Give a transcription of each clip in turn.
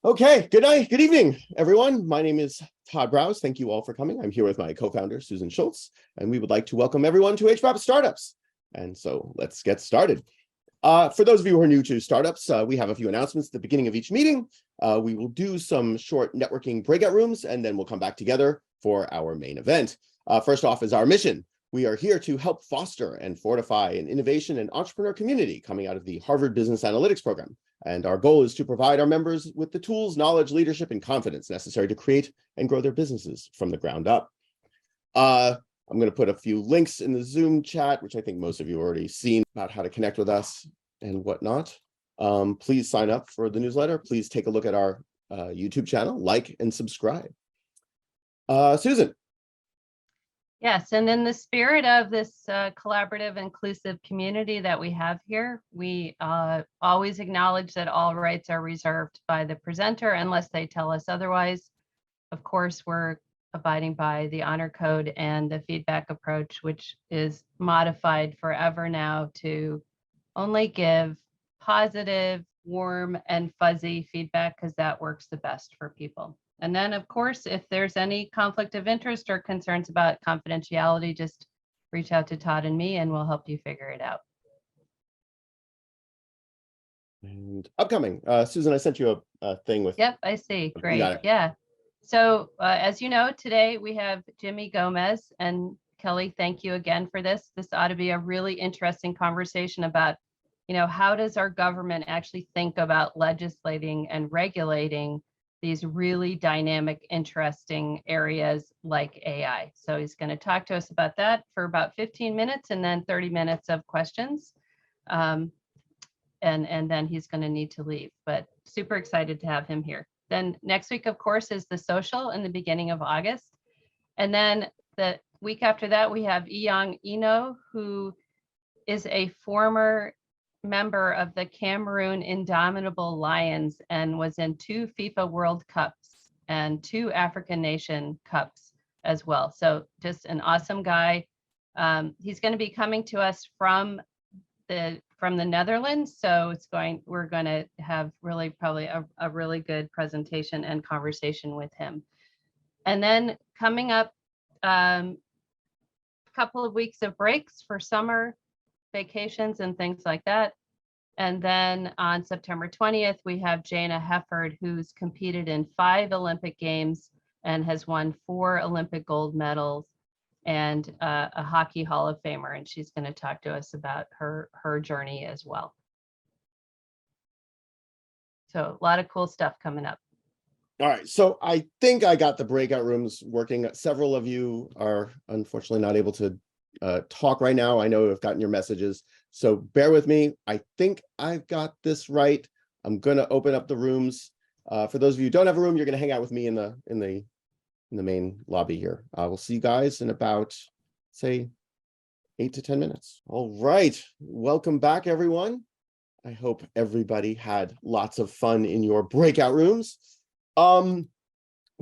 Okay, good night, good evening, everyone. My name is Todd Browse. Thank you all for coming. I'm here with my co-founder, Susan Schultz, and we would like to welcome everyone to HBAP Startups. And so let's get started. For those of you who are new to startups, we have a few announcements at the beginning of each meeting. We will do some short networking breakout rooms, and then we'll come back together for our main event. First off is our mission. We are here to help foster and fortify an innovation and entrepreneur community coming out of the Harvard Business Analytics program. And our goal is to provide our members with the tools, knowledge, leadership, and confidence necessary to create and grow their businesses from the ground up. I'm going to put a few links in the Zoom chat, which I think most of you have already seen about how to connect with us and whatnot. Please sign up for the newsletter. Please take a look at our YouTube channel, like and subscribe. Susan. Yes, and in the spirit of this collaborative, inclusive community that we have here, we always acknowledge that all rights are reserved by the presenter unless they tell us otherwise. Of course, we're abiding by the honor code and the feedback approach, which is modified forever now to only give positive, warm, and fuzzy feedback because that works the best for people. And then, of course, if there's any conflict of interest or concerns about confidentiality, just reach out to Todd and me and we'll help you figure it out. And upcoming, Susan, I sent you a thing with. Yep, I see. Great. Yeah. So as you know, today we have Jimmy Gomez, and Kelly, thank you again for this. This ought to be a really interesting conversation about, how does our government actually think about legislating and regulating these really dynamic, interesting areas like AI. So he's going to talk to us about that for about 15 minutes and then 30 minutes of questions. And then he's going to need to leave, but super excited to have him here. Then next week, of course, is the social in the beginning of August. And then the week after that, we have Iyang Ino, who is a former member of the Cameroon Indomitable Lions and was in 2 FIFA World Cups and 2 African Nation Cups as well. So just an awesome guy. He's going to be coming to us from the Netherlands. So we're going to have really probably a really good presentation and conversation with him. And then coming up, a couple of weeks of breaks for summer vacations and things like that. And then on September 20th, we have Jana Hefford, who's competed in 5 Olympic Games and has won 4 Olympic gold medals and a Hockey Hall of Famer. And she's going to talk to us about her journey as well. So a lot of cool stuff coming up. All right, so I think I got the breakout rooms working. Several of you are unfortunately not able to talk right now. I know I've gotten your messages, so bear with me. I think I've got this right. I'm going to open up the rooms. For those of you who don't have a room, you're going to hang out with me in the main lobby here. We'll see you guys in about, say, 8 to 10 minutes. All right, welcome back, everyone. I hope everybody had lots of fun in your breakout rooms.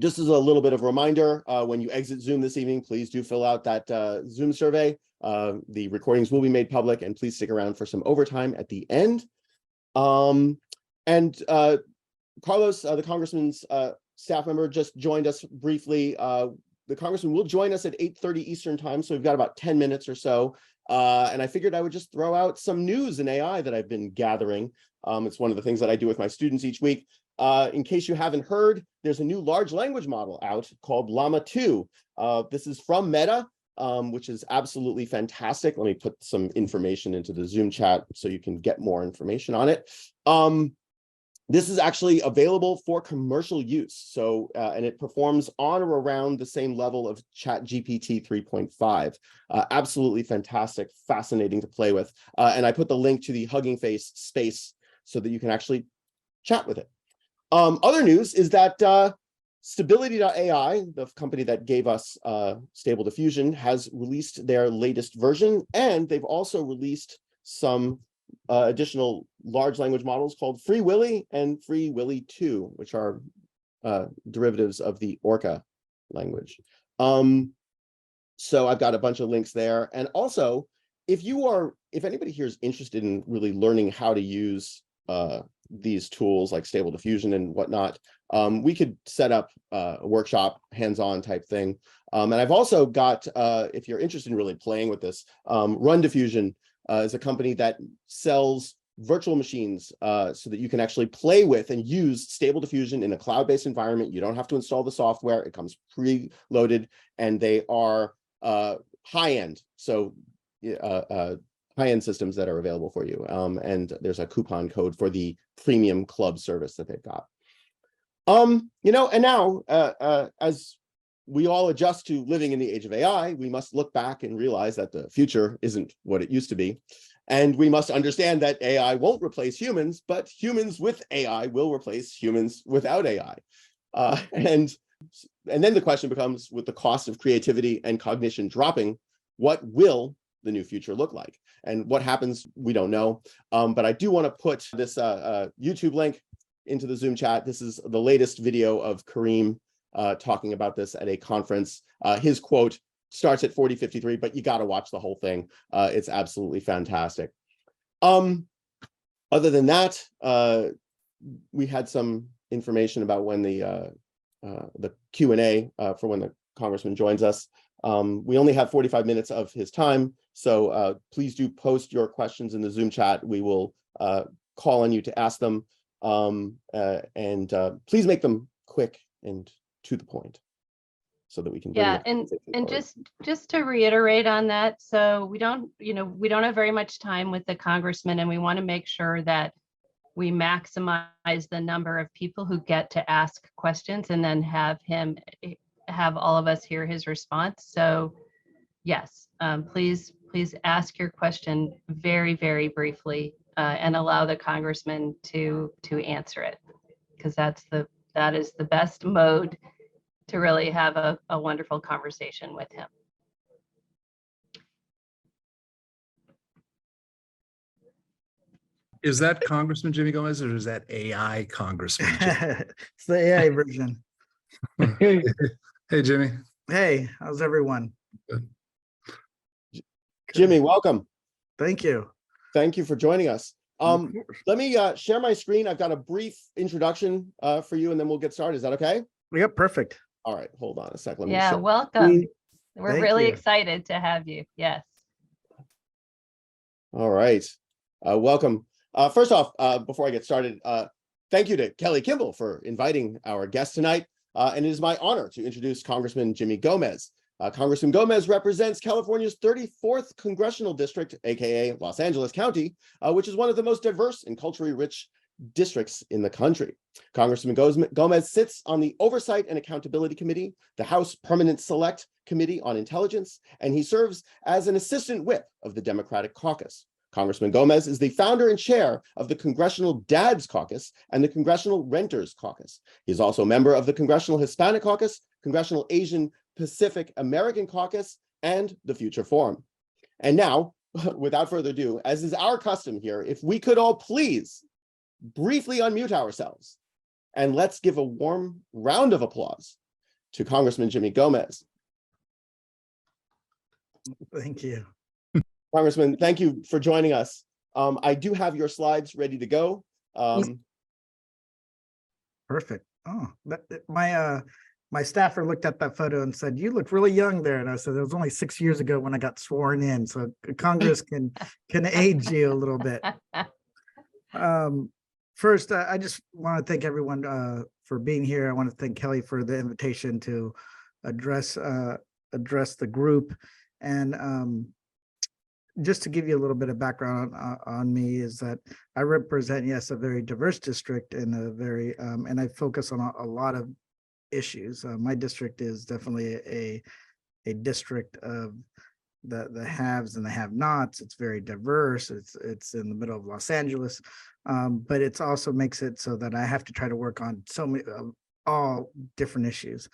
Just as a little bit of a reminder, when you exit Zoom this evening, please do fill out that Zoom survey. The recordings will be made public, and please stick around for some overtime at the end. Carlos, the Congressman's staff member, just joined us briefly. The Congressman will join us at 8:30 Eastern time, so we've got about 10 minutes or so. And I figured I would just throw out some news in AI that I've been gathering. It's one of the things that I do with my students each week. In case you haven't heard, there's a new large language model out called Llama 2. This is from Meta, which is absolutely fantastic. Let me put some information into the Zoom chat so you can get more information on it. This is actually available for commercial use. So, and it performs on or around the same level of ChatGPT 3.5. Absolutely fantastic, fascinating to play with. And I put the link to the Hugging Face space so that you can actually chat with it. Other news is that Stability.ai, the company that gave us Stable Diffusion, has released their latest version, and they've also released some additional large language models called Free Willy and Free Willy 2, which are derivatives of the Orca language. So I've got a bunch of links there. And also, if anybody here is interested in really learning how to use these tools like Stable Diffusion and whatnot, we could set up a workshop, hands-on type thing. And I've also got, if you're interested in really playing with this, Run Diffusion is a company that sells virtual machines so that you can actually play with and use Stable Diffusion in a cloud-based environment. You don't have to install the software. It comes pre-loaded, and they are high-end. So high-end systems that are available for you. And there's a coupon code for the premium club service that they've got. And now, as we all adjust to living in the age of AI, we must look back and realize that the future isn't what it used to be. And we must understand that AI won't replace humans, but humans with AI will replace humans without AI. And then the question becomes, with the cost of creativity and cognition dropping, what will the new future look like? And what happens, we don't know. But I do want to put this YouTube link into the Zoom chat. This is the latest video of Kareem talking about this at a conference. His quote starts at 40:53, but you got to watch the whole thing. It's absolutely fantastic. Other than that, we had some information about when the Q&A for when the Congressman joins us. We only have 45 minutes of his time, so please do post your questions in the Zoom chat. We will call on you to ask them, and please make them quick and to the point, so that we can bring and just to reiterate on that, so we don't have very much time with the Congressman, and we want to make sure that we maximize the number of people who get to ask questions, and then have all of us hear his response. So yes, please ask your question very, very briefly, and allow the Congressman to answer it, because that is the best mode to really have a wonderful conversation with him. Is that Congressman Jimmy Gomez, or is that AI Congressman? It's the AI version. Hey, Jimmy. Hey, how's everyone? Good. Jimmy, welcome. Thank you. Thank you for joining us. Let me share my screen. I've got a brief introduction for you, and then we'll get started. Is that okay? Yep, perfect. All right, hold on a sec. Let me Yeah, share. welcome. We're Thank really you. excited to have you. Yes. All right, welcome. First off, before I get started, thank you to Kelly Kimball for inviting our guest tonight. And it is my honor to introduce Congressman Jimmy Gomez. Congressman Gomez represents California's 34th Congressional District, aka Los Angeles County, which is one of the most diverse and culturally rich districts in the country. Congressman Gomez sits on the Oversight and Accountability Committee, the House Permanent Select Committee on Intelligence, and he serves as an assistant whip of the Democratic Caucus. Congressman Gomez is the founder and chair of the Congressional Dads Caucus and the Congressional Renters Caucus. He's also a member of the Congressional Hispanic Caucus, Congressional Asian Pacific American Caucus, and the Future Forum. And now, without further ado, as is our custom here, if we could all please briefly unmute ourselves, and let's give a warm round of applause to Congressman Jimmy Gomez. Thank you. Congressman, thank you for joining us. I do have your slides ready to go. Perfect. Oh, my staffer looked at that photo and said, "You look really young there." And I said, "It was only 6 years ago when I got sworn in, so Congress can age you a little bit." First, I just want to thank everyone for being here. I want to thank Kelly for the invitation to address the group. And just to give you a little bit of background on me, is that I represent, yes, a very diverse district and and I focus on a lot of issues. My district is definitely a district of the haves and the have-nots. It's very diverse. It's in the middle of Los Angeles, but it also makes it so that I have to try to work on so many all different issues.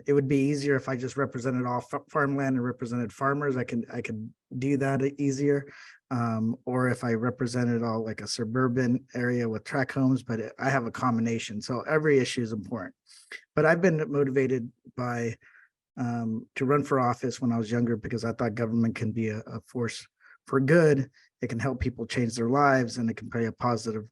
It would be easier if I just represented all farmland and represented farmers. I could do that easier. Or if I represented all like a suburban area with tract homes, but I have a combination. So every issue is important. But I've been motivated by to run for office when I was younger, because I thought government can be a force for good. It can help people change their lives, and it can play a positive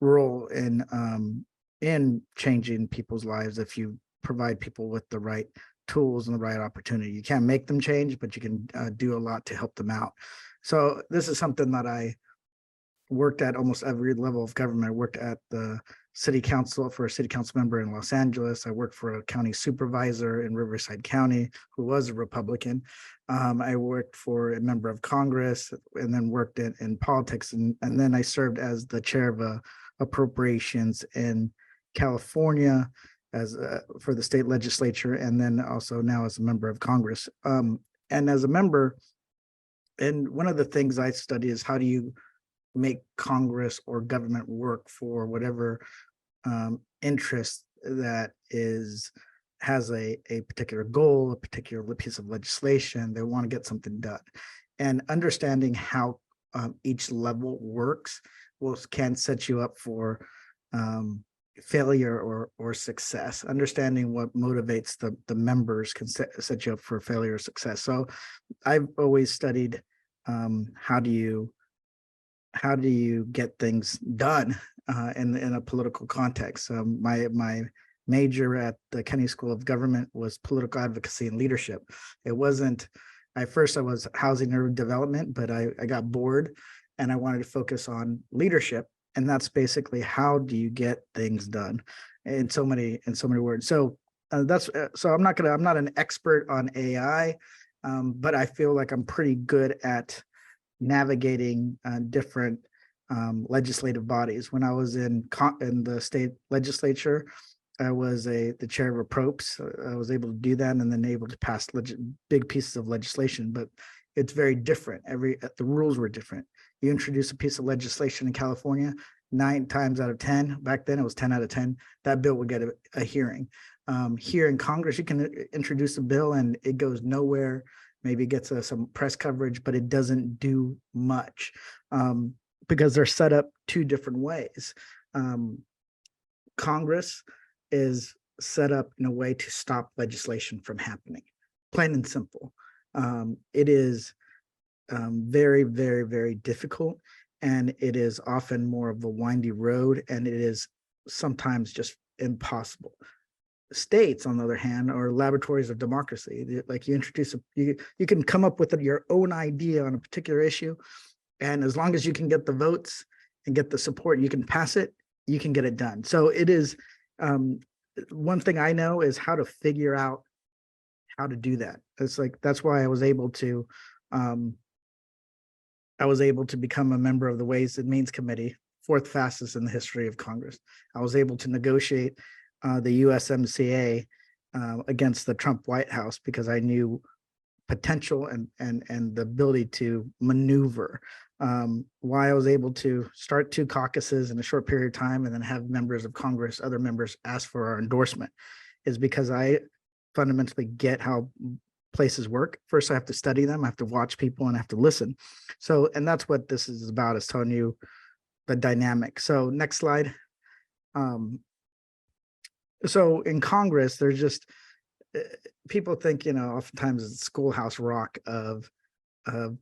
role in changing people's lives if you provide people with the right tools and the right opportunity. You can't make them change, but you can do a lot to help them out. So this is something that I worked at almost every level of government. I worked at the city council for a city council member in Los Angeles. I worked for a county supervisor in Riverside County who was a Republican. I worked for a member of Congress and then worked in politics. And then I served as the chair of appropriations in California as for the state legislature, and then also now as a member of Congress. And as a member, and one of the things I study is how do you make Congress or government work for whatever interest that has a particular goal, a particular piece of legislation. They want to get something done, and understanding how each level works can set you up for failure or success. Understanding what motivates the members can set you up for failure or success. So I've always studied how do you get things done in a political context. My major at the Kennedy School of Government was political advocacy and leadership. It wasn't, at first I was housing and urban development, but I got bored and I wanted to focus on leadership. And that's basically how do you get things done in so many words. So so I'm not an expert on AI, but I feel like I'm pretty good at navigating different legislative bodies. When I was in the state legislature, I was the chair of approps. I was able to do that and then able to pass big pieces of legislation, but it's very different. The rules were different. You introduce a piece of legislation in California, 9 times out of 10, back then it was 10 out of 10, that bill would get a hearing. Here in Congress, you can introduce a bill and it goes nowhere, maybe gets some press coverage, but it doesn't do much because they're set up 2 different ways. Congress is set up in a way to stop legislation from happening, plain and simple. It is very, very, very difficult, and it is often more of a windy road, and it is sometimes just impossible. States, on the other hand, are laboratories of democracy. Like you introduce you can come up with your own idea on a particular issue, and as long as you can get the votes and get the support, you can pass it, you can get it done. So it is one thing I know is how to figure out how to do that. That's why I was able to become a member of the Ways and Means Committee, 4th fastest in the history of Congress. I was able to negotiate the USMCA against the Trump White House because I knew potential and the ability to maneuver. Why I was able to start 2 caucuses in a short period of time and then have members of Congress, other members ask for our endorsement is because I fundamentally get how places work. First, I have to study them, I have to watch people, and I have to listen. So, and that's what this is about, is telling you the dynamic. So next slide. So in Congress, there's just, people think, oftentimes it's the schoolhouse rock of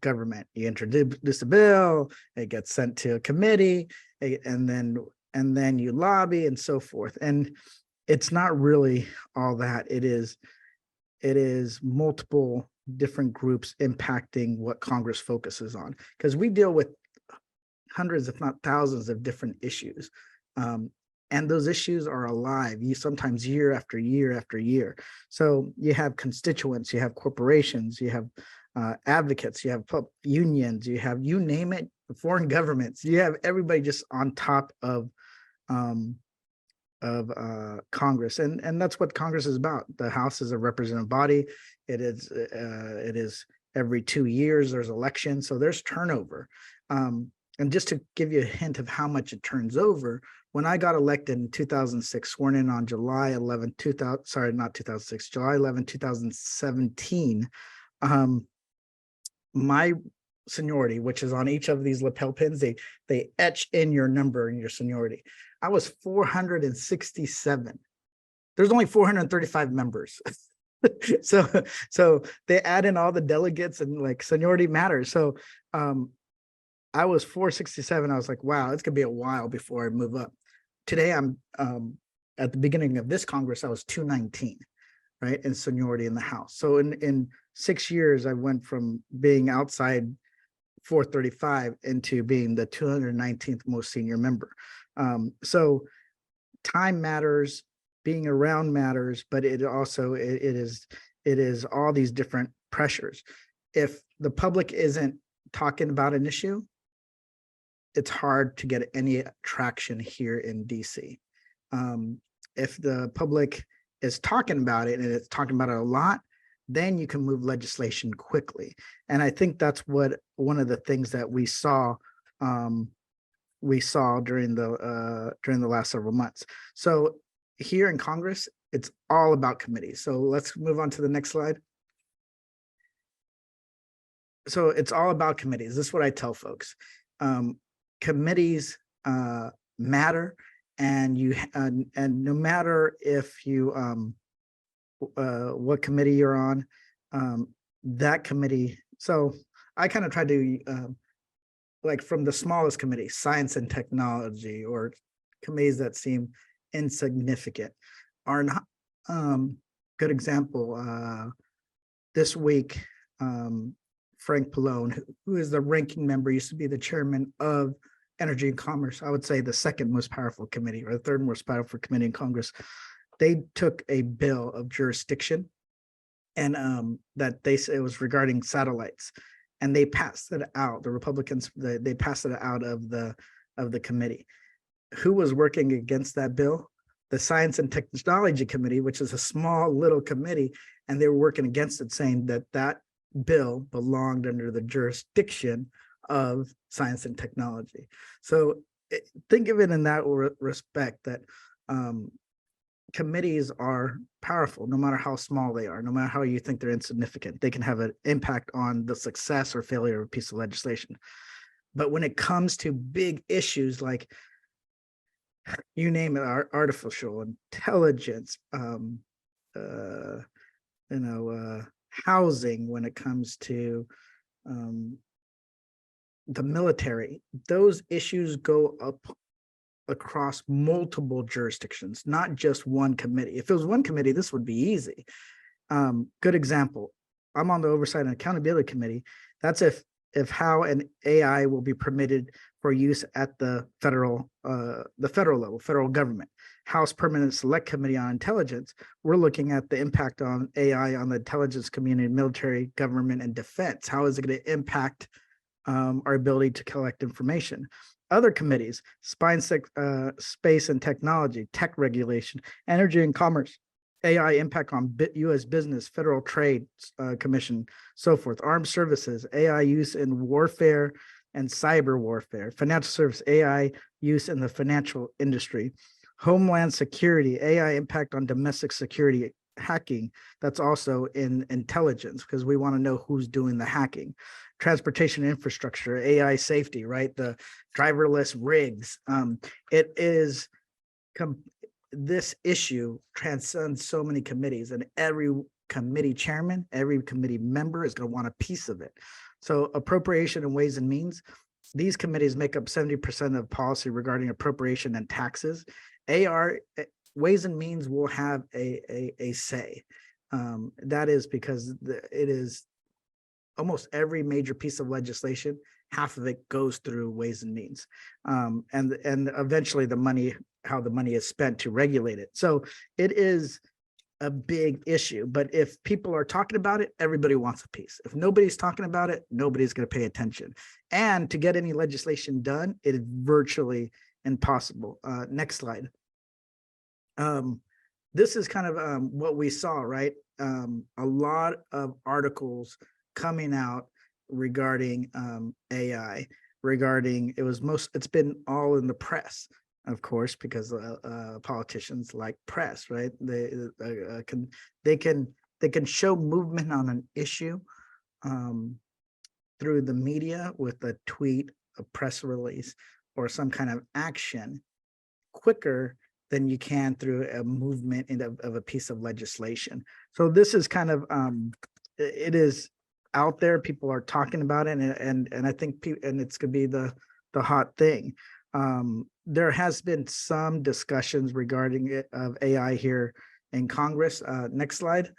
government. You introduce a bill, it gets sent to a committee, and then you lobby and so forth. And it's not really all that. It is multiple different groups impacting what Congress focuses on, because we deal with hundreds, if not thousands, of different issues. And those issues are alive, sometimes year after year after year. So you have constituents, you have corporations, you have advocates, you have unions, you have, you name it, foreign governments, you have everybody just on top of Congress. And that's what Congress is about. The House is a representative body. It is every 2 years there's elections, so there's turnover. And just to give you a hint of how much it turns over, when I got elected in 2006, sworn in on July 11, July 11, 2017, my seniority, which is on each of these lapel pins, they etch in your number and your seniority. I was 467. There's only 435 members. So they add in all the delegates and like seniority matters. So I was 467. I was like, wow, it's gonna be a while before I move up. Today, I'm at the beginning of this Congress, I was 219, right, in seniority in the House. So in 6 years, I went from being outside 435 into being the 219th most senior member. So time matters, being around matters, but it also it is all these different pressures. If the public isn't talking about an issue, it's hard to get any traction here in DC. If the public is talking about it and it's talking about it a lot, then you can move legislation quickly. And I think that's what one of the things that we saw during the last several months. So here in Congress, it's all about committees. So let's move on to the next slide. So it's all about committees. This is what I tell folks. Committees matter, and no matter if you what committee you're on, that committee. So I kind of try to like from the smallest committee, science and technology, or committees that seem insignificant, are not. Good example. This week, Frank Pallone, who is the ranking member, used to be the chairman of Energy and Commerce. I would say the second most powerful committee, or the third most powerful committee in Congress. They took a bill of jurisdiction, and that they said it was regarding satellites, and they passed it out. The Republicans, they passed it out of the committee. Who was working against that bill? The Science and Technology Committee, which is a small little committee, and they were working against it, saying that that bill belonged under the jurisdiction of science and technology. So think of it in that respect, that committees are powerful, no matter how small they are, no matter how you think they're insignificant. They can have an impact on the success or failure of a piece of legislation. But when it comes to big issues like, you name it, artificial intelligence, housing, when it comes to the military, those issues go up across multiple jurisdictions, not just one committee. If it was one committee, this would be easy. Good example, I'm on the Oversight and Accountability Committee. That's if how an AI will be permitted for use at the federal level, federal government. House Permanent Select Committee on Intelligence, we're looking at the impact on AI on the intelligence community, military, government, and defense. How is it going to impact our ability to collect information? Other committees, space and technology, tech regulation, energy and commerce, AI impact on U.S. business, Federal Trade Commission, so forth, armed services, AI use in warfare and cyber warfare, financial service, AI use in the financial industry, homeland security, AI impact on domestic security, hacking, that's also in intelligence, because we want to know who's doing the hacking, transportation infrastructure, AI safety, right? The driverless rigs. It is this issue transcends so many committees, and every committee chairman, every committee member is going to want a piece of it. So appropriation and ways and means, these committees make up 70% of policy regarding appropriation and taxes. Ways and means will have a say. That is because it is almost every major piece of legislation, half of it goes through ways and means, and eventually how the money is spent to regulate it. So it is a big issue, but if people are talking about it, everybody wants a piece. If nobody's talking about it, nobody's going to pay attention. And to get any legislation done, it is virtually impossible. Next slide. This is kind of what we saw, right? A lot of articles coming out regarding AI, it's been all in the press, of course, because politicians like press, right? They can show movement on an issue through the media with a tweet, a press release, or some kind of action quicker than you can through a movement of a piece of legislation. So this is kind of it is out there. People are talking about it, and I think and it's gonna be the hot thing. There has been some discussions regarding it of AI here in Congress. Next slide.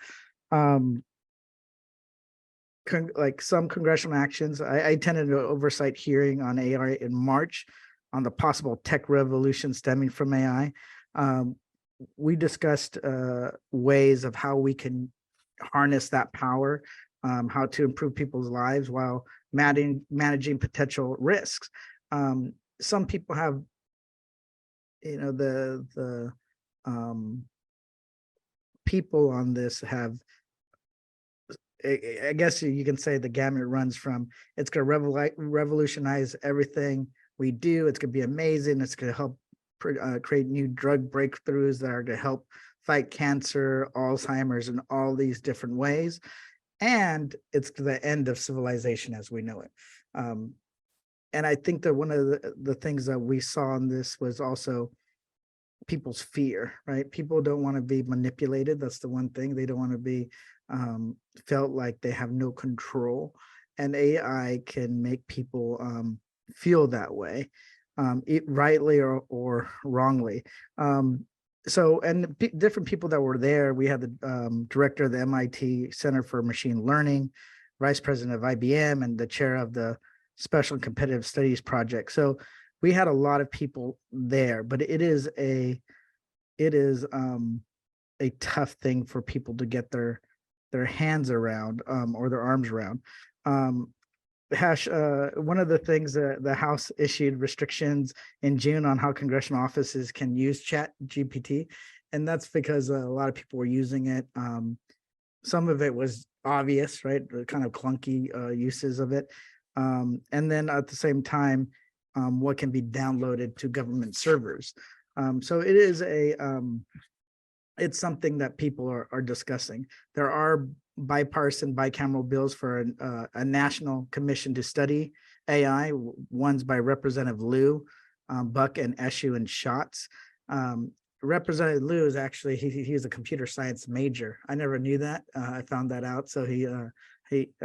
Like some congressional actions. I attended an oversight hearing on AI in March on the possible tech revolution stemming from AI. We discussed ways of how we can harness that power, how to improve people's lives while managing potential risks. Some people have, the people on this have, I guess you can say the gamut runs from it's going to revolutionize everything we do. It's going to be amazing. It's going to help create new drug breakthroughs that are going to help fight cancer, Alzheimer's, and all these different ways. And it's the end of civilization as we know it. And I think that one of the things that we saw in this was also people's fear, right? People don't want to be manipulated. That's the one thing. They don't want to be felt like they have no control. And AI can make people feel that way, rightly or wrongly. And different people that were there, we had the director of the MIT Center for Machine Learning, vice president of IBM, and the chair of the Special and Competitive Studies Project. So we had a lot of people there, but it is a tough thing for people to get their hands around or their arms around. One of the things that the House issued restrictions in June on how congressional offices can use Chat GPT, and that's because a lot of people were using it. Some of it was obvious, right? The kind of clunky uses of it. And then at the same time, what can be downloaded to government servers. So it is it's something that people are discussing. There are bipartisan bicameral bills for a national commission to study AI, ones by Representative Liu, Buck, and Eshoo and Schatz. Representative Liu is actually, he's a computer science major. I never knew that. I found that out. So I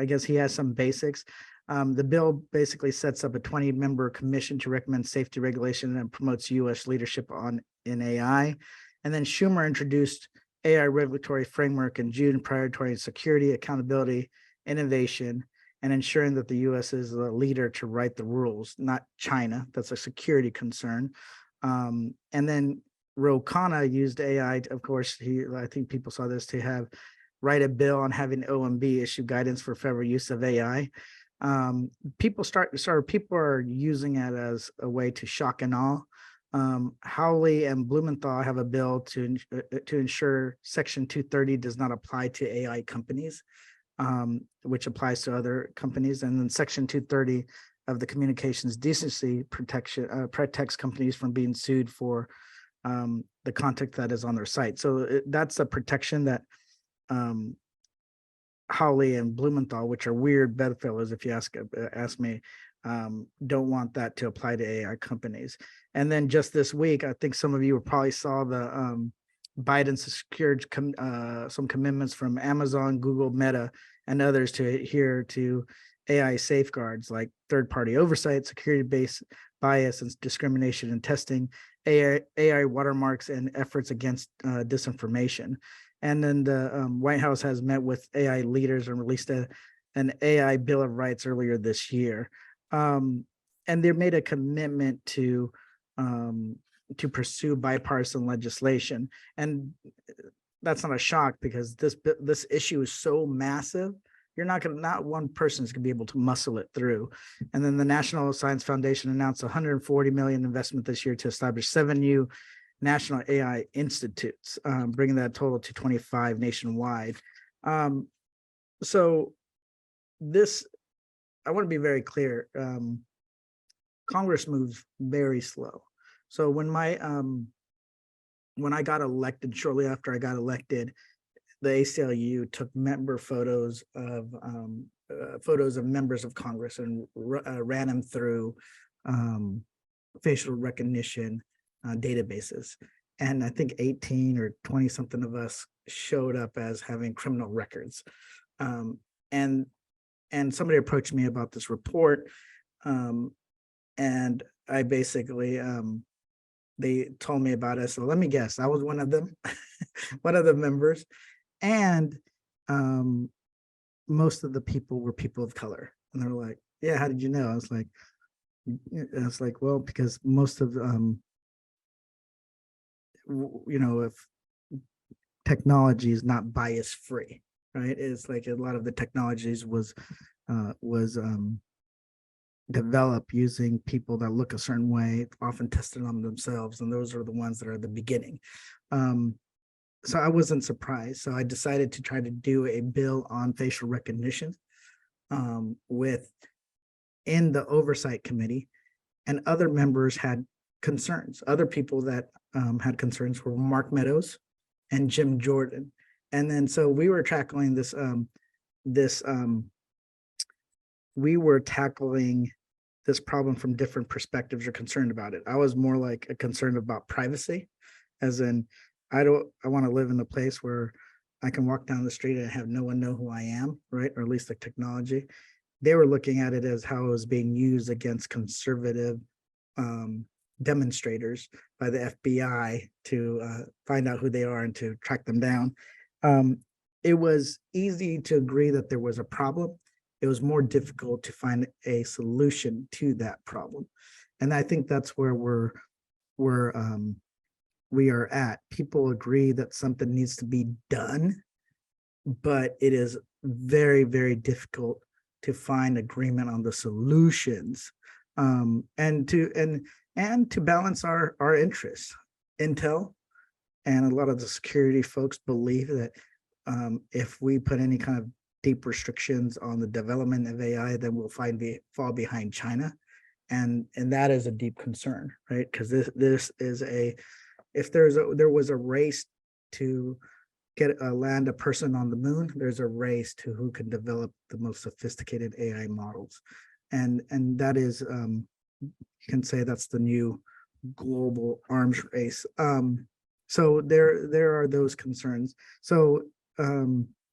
guess he has some basics. The bill basically sets up a 20-member commission to recommend safety regulation and promotes U.S. leadership in AI. And then Schumer introduced AI regulatory framework in June, prioritizing security, accountability, innovation, and ensuring that the U.S. is the leader to write the rules, not China. That's a security concern. And then Ro Khanna used AI, of course, I think people saw this, to write a bill on having OMB issue guidance for federal use of AI. People are using it as a way to shock and awe. Hawley and Blumenthal have a bill to ensure Section 230 does not apply to AI companies, which applies to other companies. And then Section 230 of the Communications Decency Protection protects companies from being sued for the content that is on their site. So that's a protection that Hawley and Blumenthal, which are weird bedfellows, if you ask me, don't want that to apply to AI companies. And then just this week, I think some of you probably saw the Biden secured some commitments from Amazon, Google, Meta, and others to adhere to AI safeguards like third-party oversight, security-based bias and discrimination in testing, AI watermarks, and efforts against disinformation. And then the White House has met with AI leaders and released an AI Bill of Rights earlier this year. And they made a commitment to pursue bipartisan legislation. And that's not a shock because this issue is so massive. Not one person is gonna be able to muscle it through. And then the National Science Foundation announced $140 million investment this year to establish 7 new national AI institutes, bringing that total to 25 nationwide. So this, I want to be very clear. Congress moves very slow. So when I got elected, shortly after I got elected, the ACLU took member photos of members of Congress and ran them through facial recognition databases. And I think 18 or 20 something of us showed up as having criminal records. And and somebody approached me about this report, and I basically they told me about it. So let me guess, I was one of them, one of the members, and most of the people were people of color, and they're like, "Yeah, how did you know?" I was like, "Well, because most of if technology is not bias free, right? It's like a lot of the technologies was developed using people that look a certain way, often tested on themselves, and those are the ones that are the beginning." So I wasn't surprised. So I decided to try to do a bill on facial recognition in the Oversight Committee, and other members had concerns. Other people that had concerns were Mark Meadows and Jim Jordan. And then so we were tackling we were tackling this problem from different perspectives or concerned about it. I was more like a concern about privacy, as in I want to live in a place where I can walk down the street and have no one know who I am, right? Or at least the technology. They were looking at it as how it was being used against conservative demonstrators by the FBI to find out who they are and to track them down. It was easy to agree that there was a problem. It was more difficult to find a solution to that problem. And I think that's where we are at. People agree that something needs to be done, but it is very, very difficult to find agreement on the solutions, and to balance our interests. Intel and a lot of the security folks believe that if we put any kind of deep restrictions on the development of AI, then we'll fall behind China, and that is a deep concern, right? Because this is if there was a race to land a person on the moon, there's a race to who can develop the most sophisticated AI models, and that is you can say that's the new global arms race. So there are those concerns. So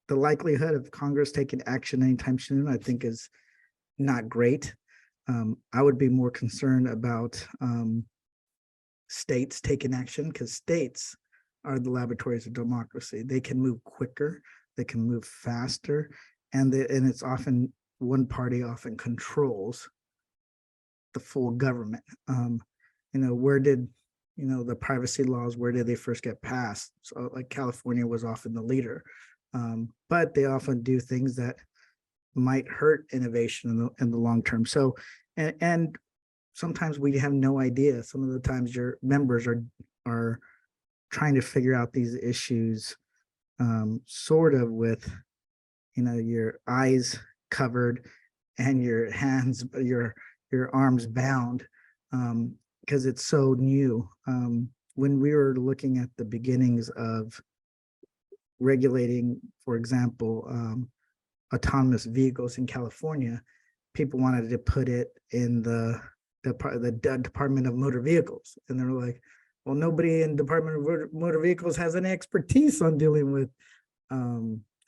the likelihood of Congress taking action anytime soon, I think, is not great. I would be more concerned about states taking action, because states are the laboratories of democracy. They can move quicker, they can move faster, and it's often one party often controls the full government. Where did the privacy laws, where did they first get passed? So like California was often the leader, but they often do things that might hurt innovation in the long term. So and sometimes we have no idea. Some of the times your members are trying to figure out these issues sort of with your eyes covered and your hands, your arms bound, because it's so new. When we were looking at the beginnings of regulating, for example, autonomous vehicles in California, people wanted to put it in the Department of Motor Vehicles, and they were like, well, nobody in Department of Motor Vehicles has any expertise on dealing with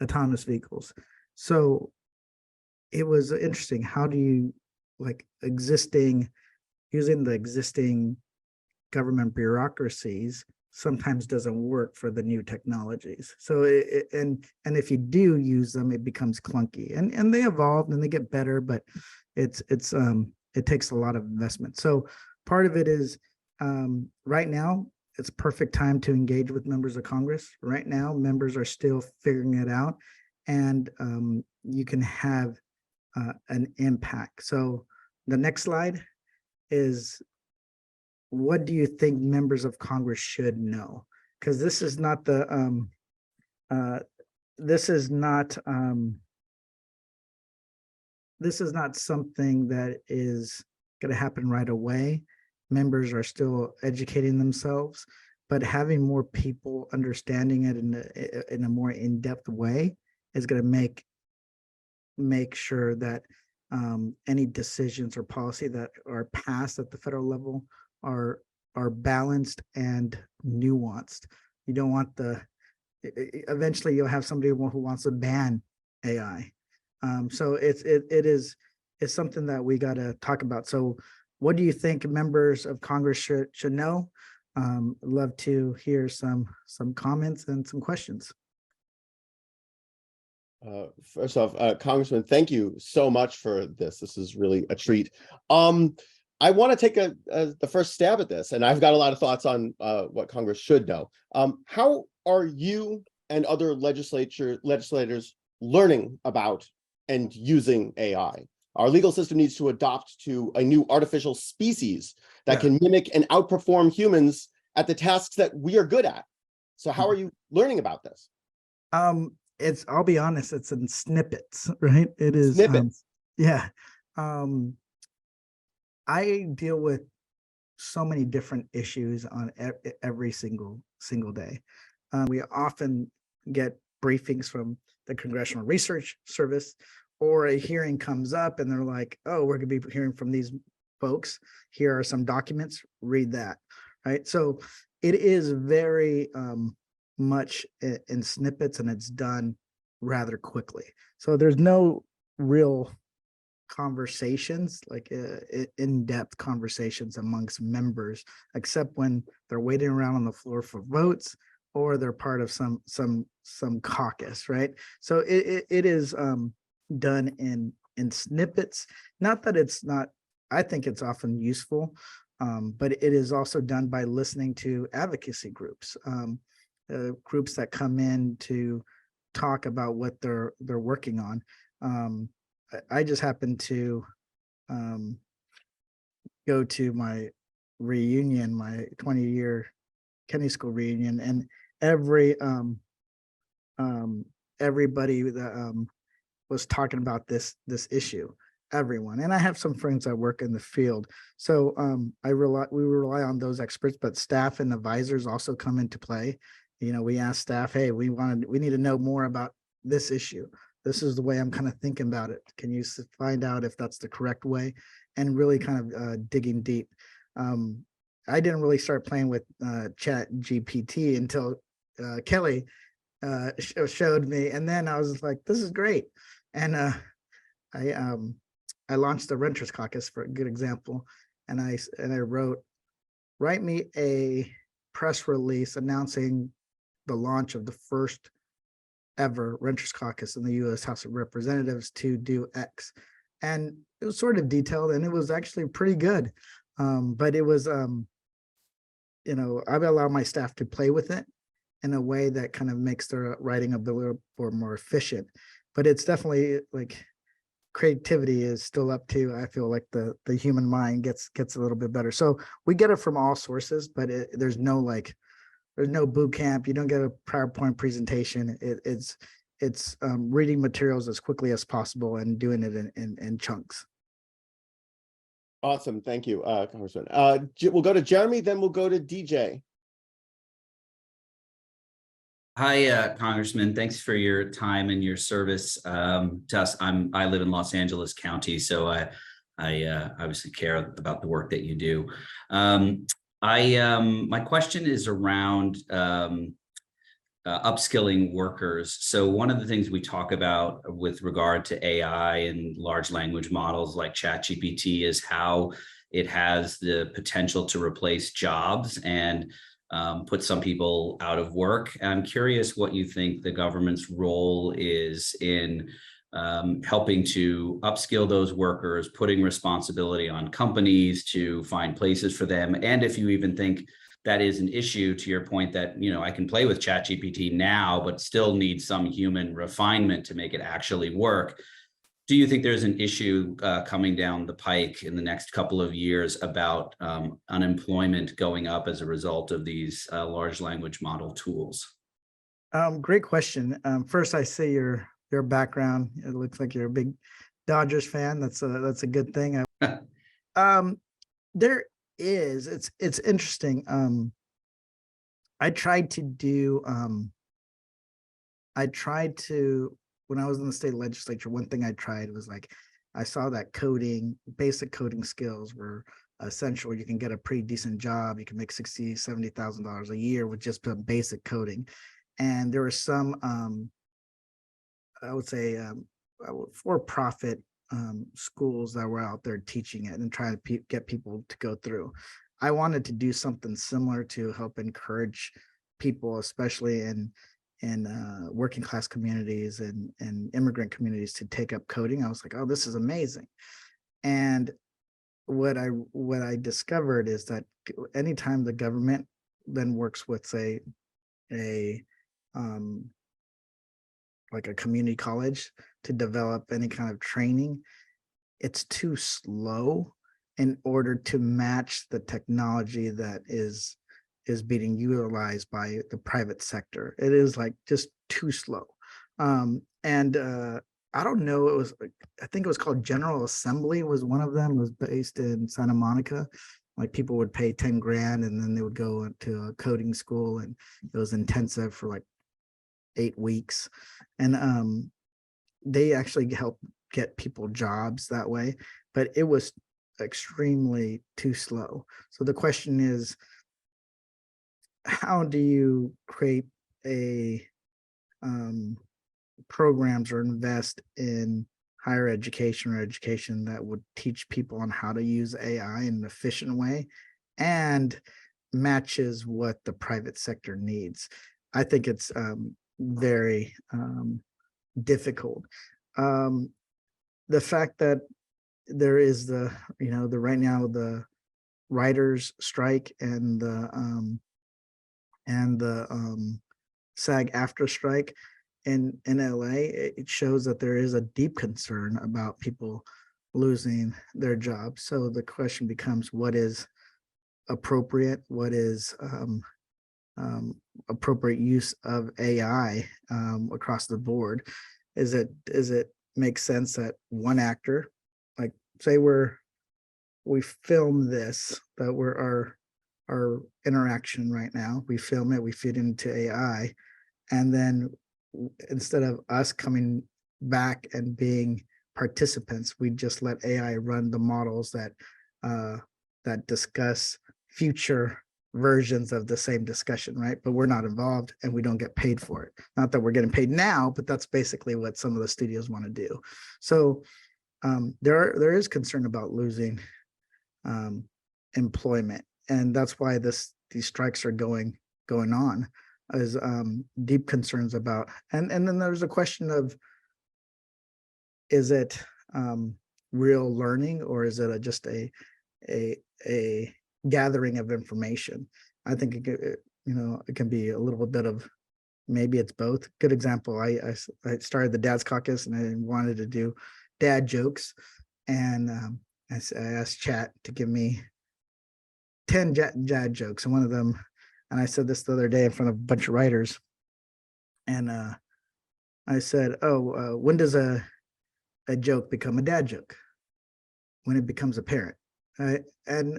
autonomous vehicles. So it was interesting. How do you using the existing government bureaucracies sometimes doesn't work for the new technologies. So and if you do use them, it becomes clunky, and they evolve and they get better, but it takes a lot of investment. So part of it is right now it's perfect time to engage with members of Congress. Right now, members are still figuring it out, and you can have an impact. So the next slide is, what do you think members of Congress should know? Because this is not something that is going to happen right away. Members are still educating themselves, but having more people understanding it in a more in-depth way is going to make sure that any decisions or policy that are passed at the federal level are balanced and nuanced. You don't want eventually you'll have somebody who wants to ban AI, So it's something that we got to talk about. So what do you think members of Congress should know? Love to hear some comments and some questions. First off, Congressman, thank you so much for this. This is really a treat. I want to take the first stab at this, and I've got a lot of thoughts on what Congress should know. How are you and other legislators learning about and using AI? Our legal system needs to adopt to a new artificial species that can mimic and outperform humans at the tasks that we are good at. So how are you learning about this? I'll be honest, it's in snippets, right? It is Snippets. I deal with so many different issues on every single day. We often get briefings from the Congressional Research Service, or a hearing comes up and they're like, oh, we're going to be hearing from these folks. Here are some documents, read that, right? So it is very much in snippets, and it's done rather quickly. So there's no real conversations, like in-depth conversations amongst members, except when they're waiting around on the floor for votes, or they're part of some caucus, right? So it is done in snippets. Not that it's not, I think it's often useful, but it is also done by listening to advocacy groups, groups that come in to talk about what they're working on. I just happened to go to my reunion, my 20-year Kennedy School reunion, and everybody that was talking about this issue, everyone. And I have some friends that work in the field, so we rely on those experts, but staff and advisors also come into play. You know, we ask staff, hey, we need to know more about this issue. This is the way I'm kind of thinking about it. Can you find out if that's the correct way? And really kind of digging deep. I didn't really start playing with Chat GPT until Kelly showed me, and then I was like, this is great. And I launched the Renters Caucus, for a good example, and I wrote, write me a press release announcing the launch of the first ever Renters Caucus in the U.S. House of Representatives to do X. And it was sort of detailed, and it was actually pretty good. But it was, you know, I've allowed my staff to play with it in a way that kind of makes their writing a little more efficient. But it's definitely like creativity is still up to, I feel like the human mind gets a little bit better. So we get it from all sources, but there's no boot camp. You don't get a PowerPoint presentation. It's reading materials as quickly as possible and doing it in chunks. Awesome. Thank you, Congressman. We'll go to Jeremy, then we'll go to DJ. Hi, Congressman. Thanks for your time and your service to us. I live in Los Angeles County, so I obviously care about the work that you do. My question is around upskilling workers. So one of the things we talk about with regard to AI and large language models like ChatGPT is how it has the potential to replace jobs and put some people out of work. I'm curious what you think the government's role is in helping to upskill those workers, putting responsibility on companies to find places for them. And if you even think that is an issue, to your point that, you know, I can play with ChatGPT now, but still need some human refinement to make it actually work. Do you think there's an issue coming down the pike in the next couple of years about unemployment going up as a result of these large language model tools? Great question. First, I see your background. It looks like you're a big Dodgers fan. That's a good thing. There is. It's interesting. I tried to when I was in the state legislature, one thing I tried was like, I saw that basic coding skills were essential. You can get a pretty decent job. You can make $60,000, $70,000 a year with just basic coding. And there were some, I would say, for-profit schools that were out there teaching it and trying to get people to go through. I wanted to do something similar to help encourage people, especially in working class communities and immigrant communities, to take up coding. I was like, oh, this is amazing. And what I discovered is that anytime the government then works with, say, like a community college to develop any kind of training, it's too slow in order to match the technology that is being utilized by the private sector. It is like just too slow. I don't know, I think it was called General Assembly was one of them. It was based in Santa Monica. Like people would pay 10 grand and then they would go into a coding school, and it was intensive for like 8 weeks. And they actually helped get people jobs that way, but it was extremely too slow. So the question is, how do you create a programs or invest in higher education or education that would teach people on how to use AI in an efficient way and matches what the private sector needs? I think it's very difficult. The fact that there is the right now the writers strike and the SAG after strike in LA, it shows that there is a deep concern about people losing their jobs. So the question becomes, what is appropriate? What is appropriate use of AI across the board? Is it make sense that one actor, like say we film this, that we're our interaction right now, we film it, we feed into AI, and then instead of us coming back and being participants, we just let AI run the models that that discuss future versions of the same discussion, right? But we're not involved and we don't get paid for it. Not that we're getting paid now, but that's basically what some of the studios want to do. So there is concern about losing employment, and that's why these strikes are going on, is deep concerns about, and then there's a question of, is it real learning, or is it just a gathering of information? I think it can be a little bit of, maybe it's both. Good example, I started the Dad's Caucus and I wanted to do dad jokes, and I asked chat to give me 10 dad jokes, and one of them, and I said this the other day in front of a bunch of writers, and I said, when does a joke become a dad joke? When it becomes apparent, right? And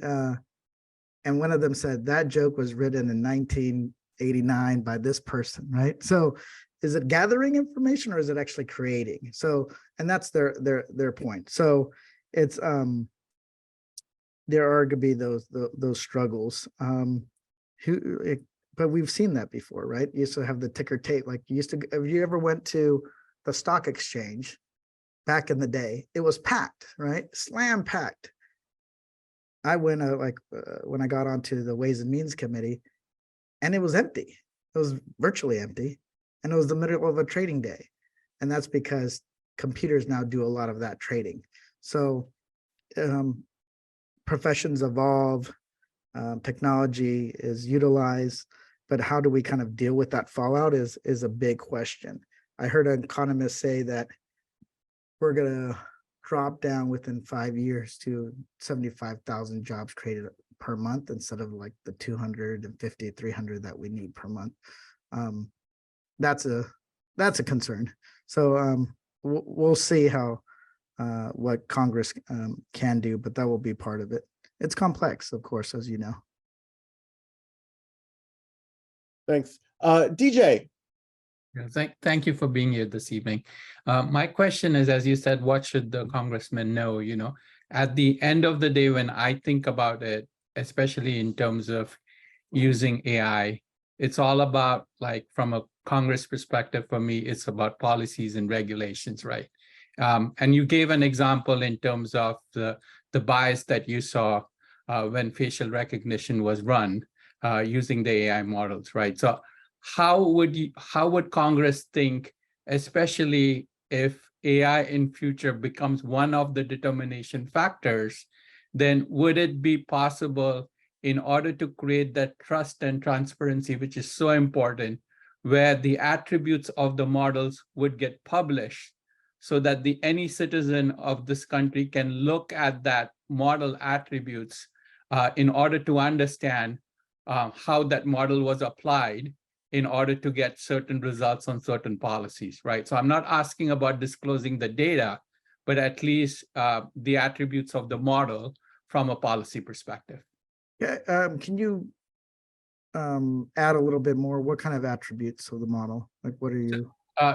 one of them said that joke was written in 1989 by this person, right? So is it gathering information, or is it actually creating? So, and that's their point. So it's there are going to be those struggles. But we've seen that before, right? You used to have the ticker tape. Like if you ever went to the stock exchange back in the day, it was packed, right? Slam packed. I went when I got onto the Ways and Means Committee, and it was empty. It was virtually empty, and it was the middle of a trading day, and that's because computers now do a lot of that trading. So professions evolve, technology is utilized, but how do we kind of deal with that fallout is a big question. I heard an economist say that we're going to drop down within 5 years to 75,000 jobs created per month instead of like the 250, 300 that we need per month. That's a concern. So we'll see how what Congress can do, but that will be part of it. It's complex, of course, as you know. Thanks. DJ. Yeah, thank you for being here this evening. My question is, as you said, what should the congressman know? At the end of the day, when I think about it, especially in terms of using AI, it's all about, like, from a Congress perspective, for me, it's about policies and regulations, right? And you gave an example in terms of the bias that you saw when facial recognition was run using the AI models, right? So how would Congress think, especially if AI in future becomes one of the determination factors, then would it be possible in order to create that trust and transparency, which is so important, where the attributes of the models would get published so that any citizen of this country can look at that model attributes in order to understand how that model was applied in order to get certain results on certain policies, right? So I'm not asking about disclosing the data, but at least the attributes of the model from a policy perspective. Yeah, can you add a little bit more? What kind of attributes of the model? Like, what are you?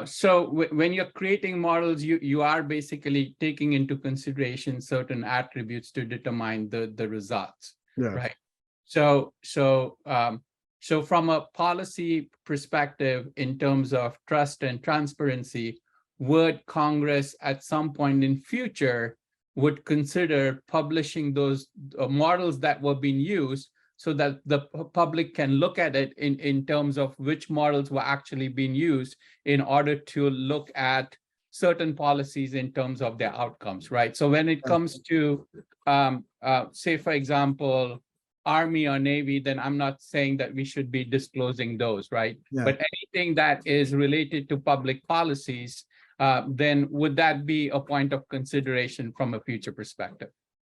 So when you're creating models, you are basically taking into consideration certain attributes to determine the results, Yeah. right? So from a policy perspective, in terms of trust and transparency, would Congress at some point in future would consider publishing those models that were being used so that the public can look at it in terms of which models were actually being used in order to look at certain policies in terms of their outcomes, right? So when it comes to, say, for example, Army or Navy, then I'm not saying that we should be disclosing those, right? Yeah. But anything that is related to public policies, then would that be a point of consideration from a future perspective?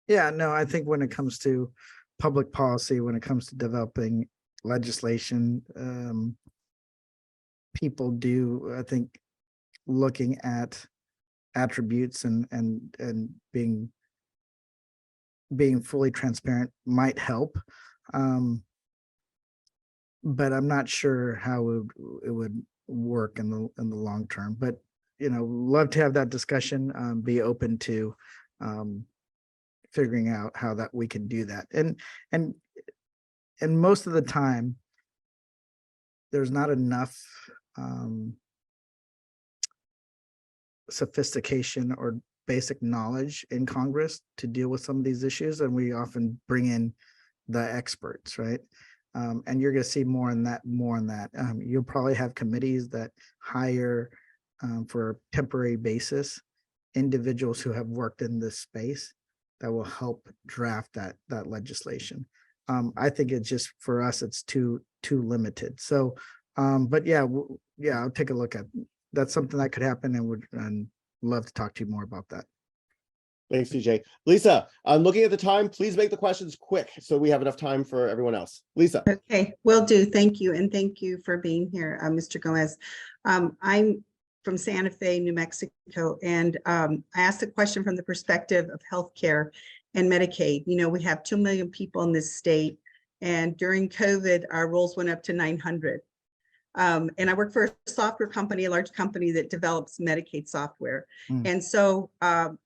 Yeah, no, I think when it comes to public policy, when it comes to developing legislation, people do, I think, looking at attributes and being fully transparent might help. But I'm not sure how it would work in the long term. But love to have that discussion. Be open to figuring out how that we can do that. And most of the time, there's not enough sophistication or basic knowledge in Congress to deal with some of these issues, and we often bring in the experts, right? And you're going to see more on that. You'll probably have committees that hire for a temporary basis individuals who have worked in this space that will help draft that legislation. I think it's just, for us, it's too limited. So, but yeah, I'll take a look at. That's something that could happen, and would love to talk to you more about that. Thanks, DJ. Lisa, I'm looking at the time. Please make the questions quick so we have enough time for everyone else. Lisa. Okay, will do. Thank you. And thank you for being here, Mr. Gomez. I'm from Santa Fe, New Mexico, and I asked a question from the perspective of healthcare and Medicaid. We have 2 million people in this state, and during COVID, our rolls went up to 900. And I work for a software company, a large company that develops Medicaid software. And so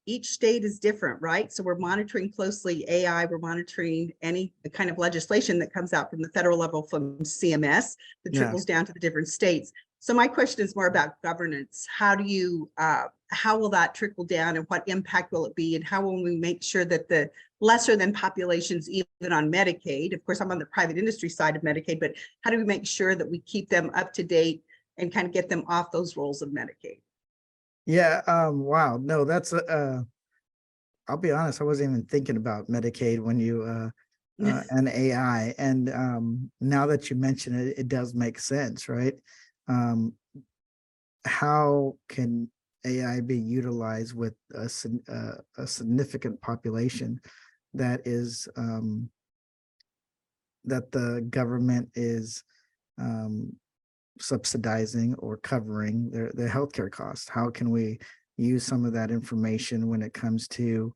each state is different, right? So we're monitoring closely AI, we're monitoring any kind of legislation that comes out from the federal level from CMS that trickles down to the different states. So my question is more about governance. How will that trickle down, and what impact will it be? And how will we make sure that the lesser than populations, even on Medicaid, of course, I'm on the private industry side of Medicaid, but how do we make sure that we keep them up to date and kind of get them off those rolls of Medicaid? Yeah. Wow. No, that's I'll be honest, I wasn't even thinking about Medicaid when you and AI. And now that you mention it, it does make sense, right? How can AI be utilized with a significant population that is that the government is subsidizing or covering their healthcare costs? How can we use some of that information when it comes to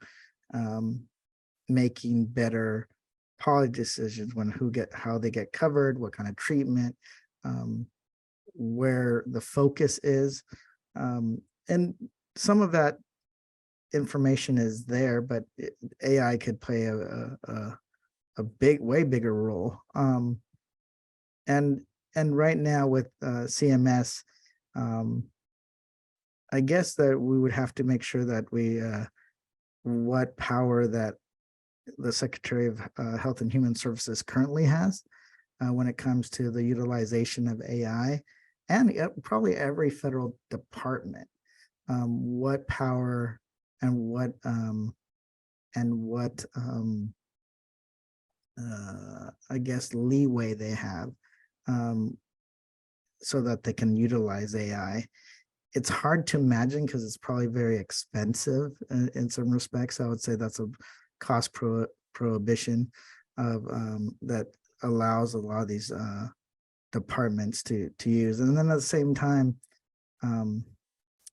making better policy decisions, how they get covered, what kind of treatment, where the focus is, and some of that information is there, but AI could play a way bigger role. And right now with CMS, I guess that we would have to make sure that we, what power that the Secretary of Health and Human Services currently has when it comes to the utilization of AI, and probably every federal department, what power and what I guess leeway they have so that they can utilize AI. It's hard to imagine because it's probably very expensive in some respects. I would say that's a cost prohibition of that allows a lot of these departments to use. And then at the same time,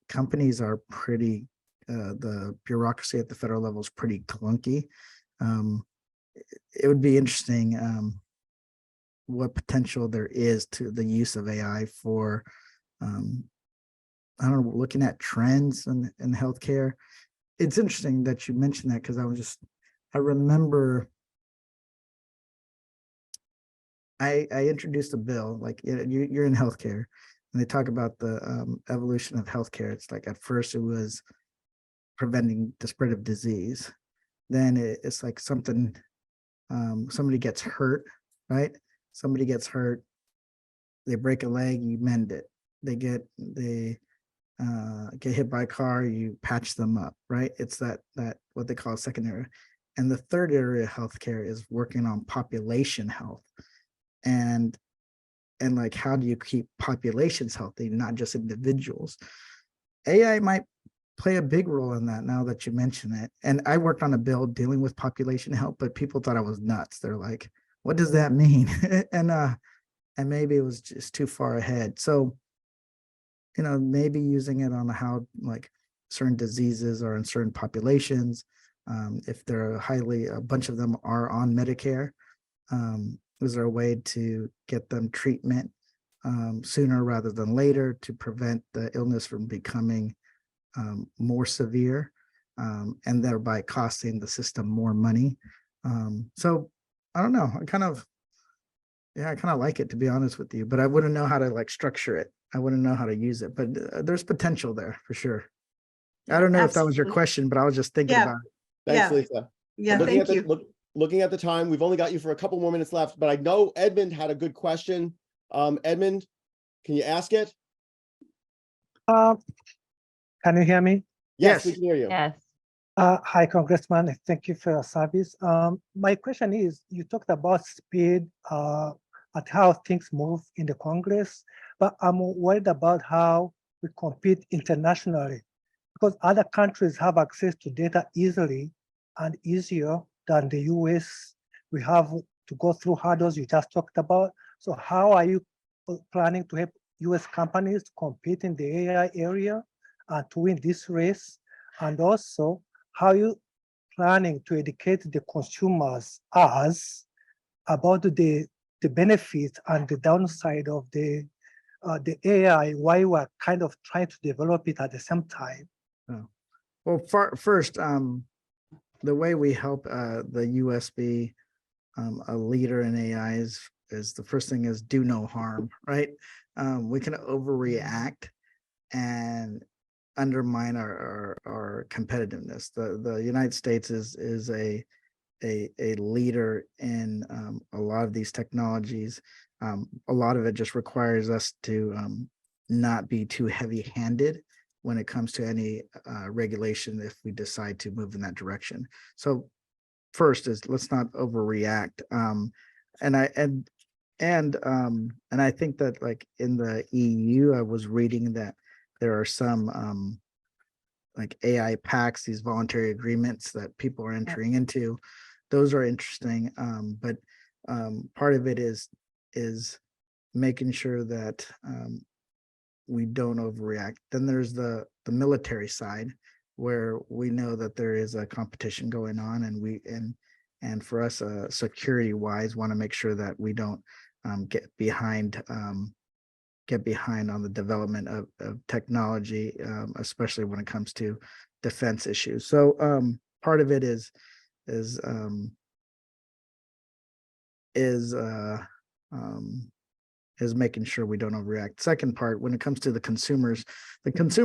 companies are pretty, the bureaucracy at the federal level is pretty clunky. It would be interesting what potential there is to the use of AI for, I don't know, looking at trends in healthcare. It's interesting that you mentioned that because I remember I introduced a bill, like you're in healthcare, and they talk about the evolution of healthcare. It's like at first it was preventing the spread of disease. Then it's like something, somebody gets hurt, right? Somebody gets hurt, they break a leg, you mend it. They get hit by a car, you patch them up, right? It's that what they call secondary. And the third area of healthcare is working on population health. And like, how do you keep populations healthy, not just individuals? AI might play a big role in that now that you mention it. And I worked on a bill dealing with population health, but people thought I was nuts. They're like, what does that mean? and maybe it was just too far ahead. So, you know, maybe using it on how like certain diseases are in certain populations, if they're a bunch of them are on Medicare, is there a way to get them treatment sooner rather than later to prevent the illness from becoming more severe, and thereby costing the system more money? So I don't know. I kind of like it, to be honest with you, but I wouldn't know how to like structure it. I wouldn't know how to use it, but there's potential there for sure. I don't know if that was your question, but I was just thinking about it. Thanks, Lisa. Yeah, Looking thank you. Looking at the time, we've only got you for a couple more minutes left, but I know Edmund had a good question. Edmund, can you ask it? Can you hear me? Yes, we can hear you. Yes. Hi, Congressman. Thank you for your service. My question is, you talked about speed at how things move in the Congress, but I'm worried about how we compete internationally, because other countries have access to data easily and easier than the US. We have to go through hurdles you just talked about. So how are you planning to help US companies to compete in the AI area and to win this race? And also, how are you planning to educate the consumers about the benefits and the downside of the AI, while we're kind of trying to develop it at the same time? Oh. Well, first, the way we help the US be a leader in AI is the first thing is do no harm, right? We can overreact and undermine our competitiveness. The United States is a leader in a lot of these technologies. A lot of it just requires us to not be too heavy-handed when it comes to any regulation if we decide to move in that direction. So first is let's not overreact. And I think that like in the EU, I was reading that there are some like AI pacts, these voluntary agreements that people are entering into. Those are interesting, but part of it is making sure that we don't overreact. Then there's the military side, where we know that there is a competition going on, and for us, security wise, want to make sure that we don't get behind on the development of technology, especially when it comes to defense issues. So part of it is is making sure we don't overreact. Second part, when it comes to the consumers, it's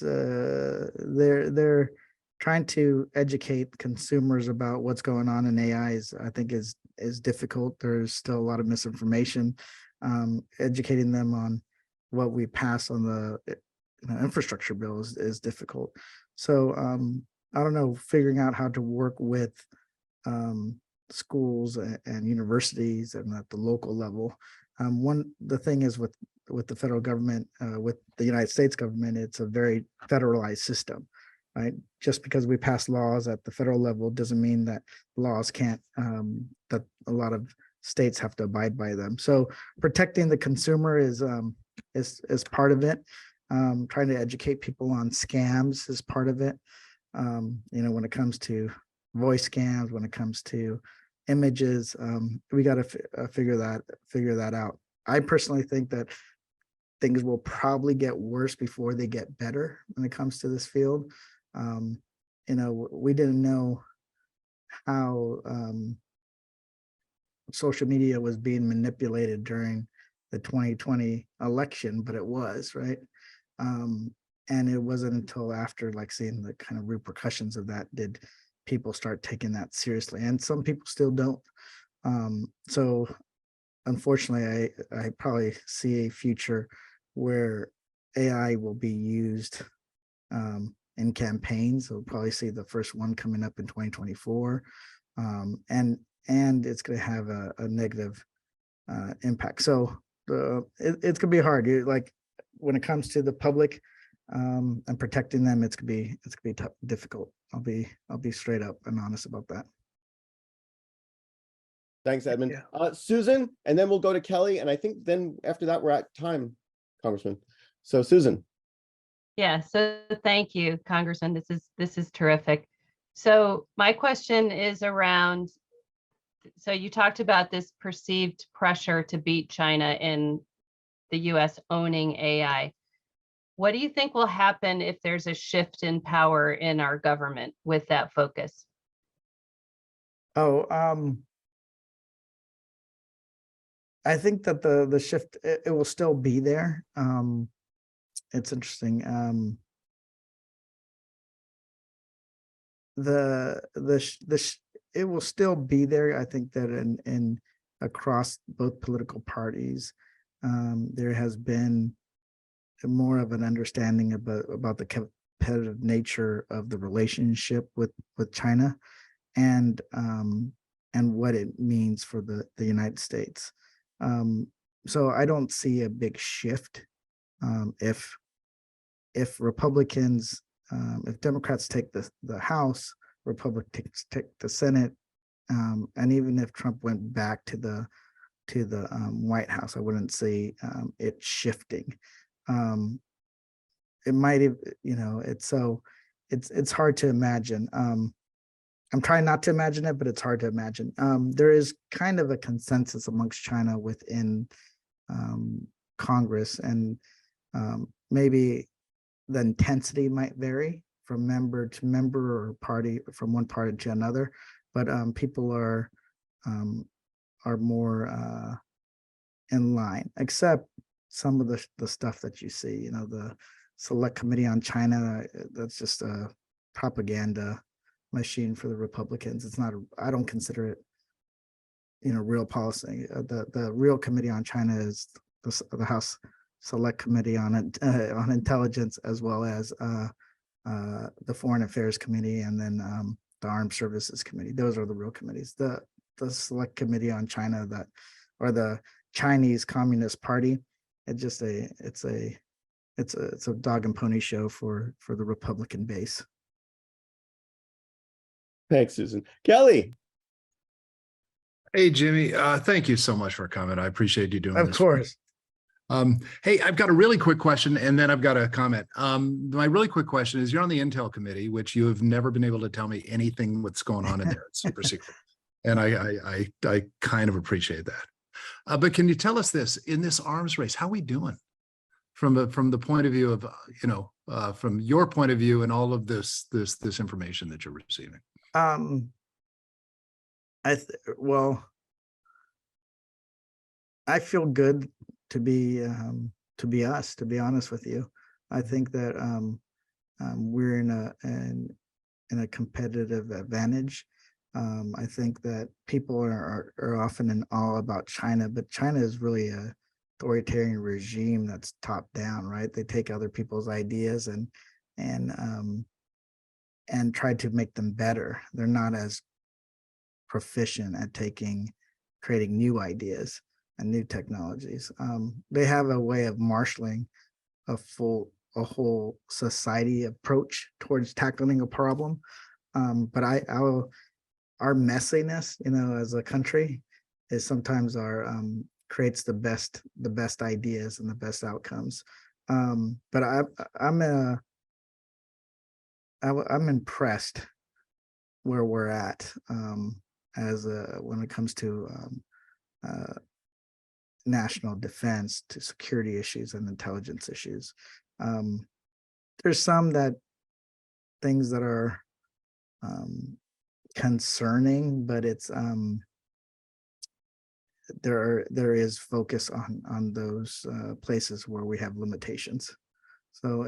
they're trying to educate consumers about what's going on in AI I think is difficult. There's still a lot of misinformation. Educating them on what we pass on the infrastructure bill is difficult. So I don't know, figuring out how to work with schools and universities and at the local level. The thing is with the federal government, with the United States government, it's a very federalized system, right? Just because we pass laws at the federal level doesn't mean that laws can't, that a lot of states have to abide by them. So protecting the consumer is part of it. Trying to educate people on scams is part of it. When it comes to voice scams, when it comes to images, we got to figure that out. I personally think that things will probably get worse before they get better when it comes to this field. We didn't know how social media was being manipulated during the 2020 election, but it was, right? And it wasn't until after seeing the kind of repercussions of that did people start taking that seriously, and some people still don't. So unfortunately, I probably see a future where AI will be used in campaigns. We'll probably see the first one coming up in 2024, and it's going to have a negative impact. So it's going to be hard. When it comes to the public and protecting them, it's gonna be tough, difficult. I'll be straight up and honest about that. Thanks, Edmund. Yeah. Susan, and then we'll go to Kelly, and I think then after that we're at time, Congressman. So Susan. Yeah, so thank you, Congressman. This is terrific. So my question is around, so you talked about this perceived pressure to beat China in the US owning AI. What do you think will happen if there's a shift in power in our government with that focus? I think that the shift, it will still be there. It's interesting. It will still be there. I think that in across both political parties, there has been more of an understanding about the competitive nature of the relationship with China, and what it means for the United States. So I don't see a big shift if Republicans, if Democrats take the House, Republicans take the Senate, and even if Trump went back to the White House, I wouldn't see it shifting. It might have, it's hard to imagine. I'm trying not to imagine it, but it's hard to imagine. There is kind of a consensus amongst China within Congress, and maybe the intensity might vary from member to member or party, from one party to another, but people are more in line, except some of the stuff that you see, the Select Committee on China, that's just a propaganda machine for the Republicans. It's not, I don't consider it, real policy. The real committee on China is the House Select Committee on Intelligence, as well as the Foreign Affairs Committee, and then the Armed Services Committee. Those are the real committees. The Select Committee on China, or the Chinese Communist Party, it's a dog and pony show for the Republican base. Thanks, Susan. Kelly. Hey, Jimmy, thank you so much for coming. I appreciate you doing this. Of course. Hey, I've got a really quick question, and then I've got a comment. My really quick question is, you're on the Intel Committee, which you have never been able to tell me anything what's going on in there. It's super secret. And I kind of appreciate that. But can you tell us this, in this arms race, how are we doing from the point of view of, from your point of view and all of this information that you're receiving? Well, I feel good to be us, to be honest with you. I think that we're in a competitive advantage. I think that people are often in awe about China, but China is really a authoritarian regime that's top down, right? They take other people's ideas and try to make them better. They're not as proficient at creating new ideas and new technologies. They have a way of marshaling a whole society approach towards tackling a problem. But our messiness, as a country, is sometimes creates the best ideas and the best outcomes. But I'm impressed where we're at when it comes to national defense, to security issues and intelligence issues. There's some things that are concerning, but it's there is focus on those places where we have limitations. So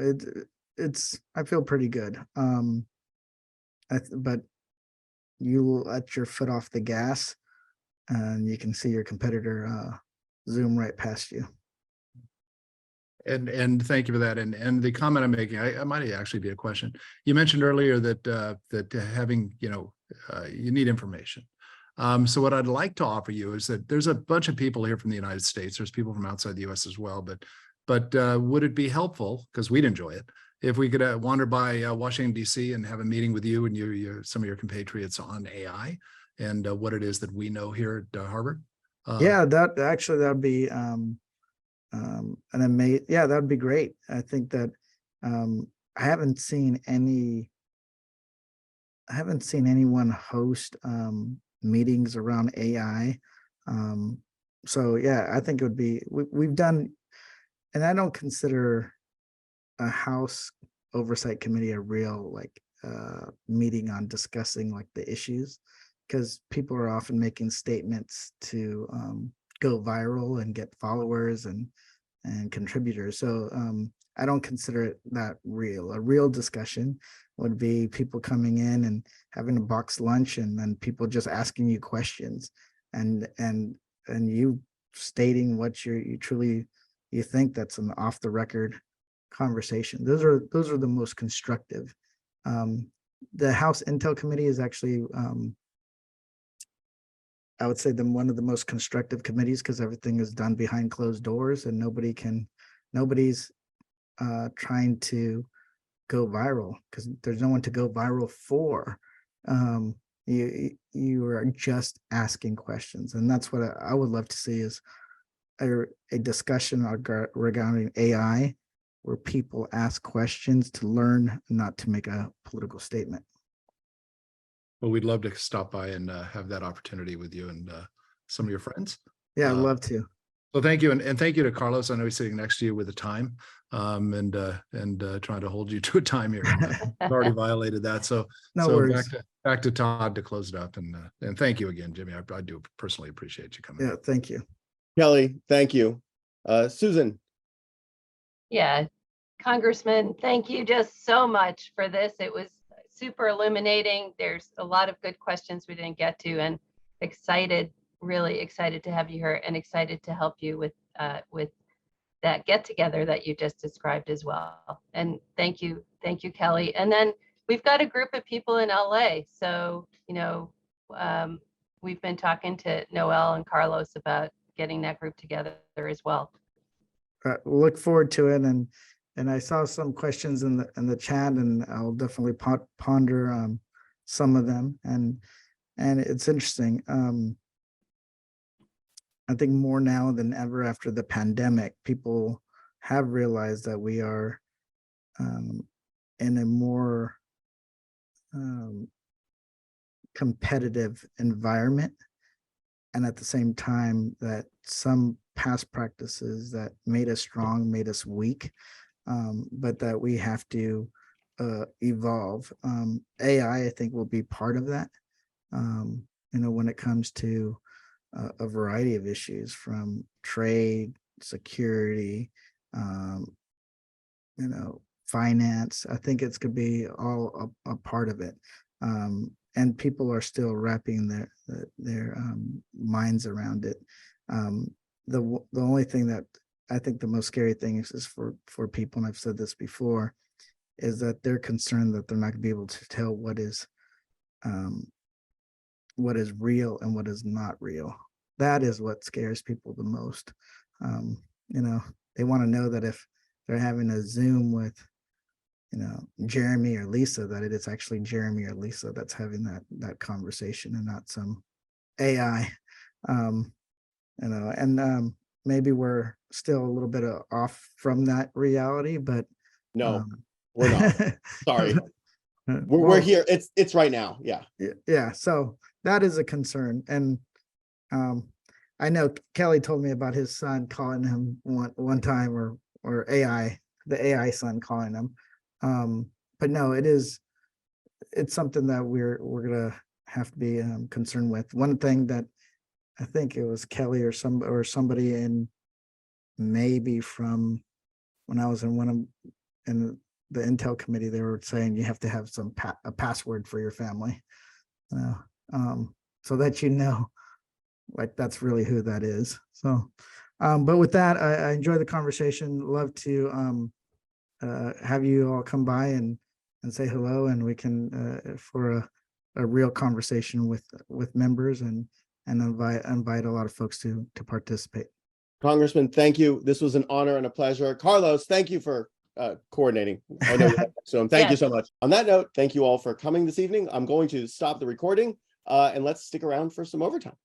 I feel pretty good. But you let your foot off the gas and you can see your competitor zoom right past you. And thank you for that. And the comment I'm making, I might actually be a question. You mentioned earlier that having, you need information. So what I'd like to offer you is that there's a bunch of people here from the United States. There's people from outside the US as well, but would it be helpful, because we'd enjoy it, if we could wander by Washington, DC and have a meeting with you and some of your compatriots on AI and what it is that we know here at Harvard? Yeah, that'd be that'd be great. I think that I haven't seen anyone host meetings around AI. So yeah, I think it would be, we've done, and I don't consider a House Oversight Committee a real meeting on discussing the issues, because people are often making statements to go viral and get followers and contributors. So I don't consider it that real. A real discussion would be people coming in and having a box lunch and then people just asking you questions and you stating what you truly think. That's an off the record conversation. Those are the most constructive. The House Intel Committee is actually I would say one of the most constructive committees, because everything is done behind closed doors and nobody's trying to go viral, because there's no one to go viral for. You are just asking questions, and that's what I would love to see, is a discussion regarding AI where people ask questions to learn, not to make a political statement. Well, we'd love to stop by and have that opportunity with you and some of your friends. Yeah, I'd love to. So thank you. And thank you to Carlos. I know he's sitting next to you with the time and trying to hold you to a time here. I've already violated that. So, no worries. Back to Todd to close it up. And thank you again, Jimmy. I do personally appreciate you coming. Yeah, thank you. Kelly, thank you. Susan. Yeah, Congressman, thank you just so much for this. It was super illuminating. There's a lot of good questions we didn't get to, and really excited to have you here, and excited to help you with that get together that you just described as well. And thank you, Kelly. And then we've got a group of people in LA. So, we've been talking to Noel and Carlos about getting that group together as well. Look forward to it. And I saw some questions in the chat, and I'll definitely ponder some of them. And it's interesting. I think more now than ever after the pandemic, people have realized that we are in a more competitive environment, and at the same time that some past practices that made us strong made us weak. But that we have to evolve. AI, I think, will be part of that. When it comes to a variety of issues from trade, security, finance. I think it's could be all a part of it. And people are still wrapping their minds around it. The only thing that I think the most scary thing is for people, and I've said this before, is that they're concerned that they're not going to be able to tell what is real and what is not real. That is what scares people the most. They want to know that if they're having a Zoom with, Jeremy or Lisa, that it is actually Jeremy or Lisa that's having that conversation and not some AI. Maybe we're still a little bit off from that reality, but no, we're not. Sorry. We're here. It's right now. Yeah. Yeah. So that is a concern. And I know Kelly told me about his son calling him one time, or the AI son calling him. But no, it's something that we're gonna have to be concerned with. One thing that I think it was Kelly or somebody in, maybe from when I was in the Intel committee, they were saying you have to have a password for your family, so that like that's really who that is. So, but with that, I enjoy the conversation. Love to have you all come by and say hello, and we can for a real conversation with members and invite a lot of folks to participate. Congressman, thank you. This was an honor and a pleasure. Carlos, thank you for coordinating. I know you have so thank you so much. On that note, thank you all for coming this evening. I'm going to stop the recording and let's stick around for some overtime.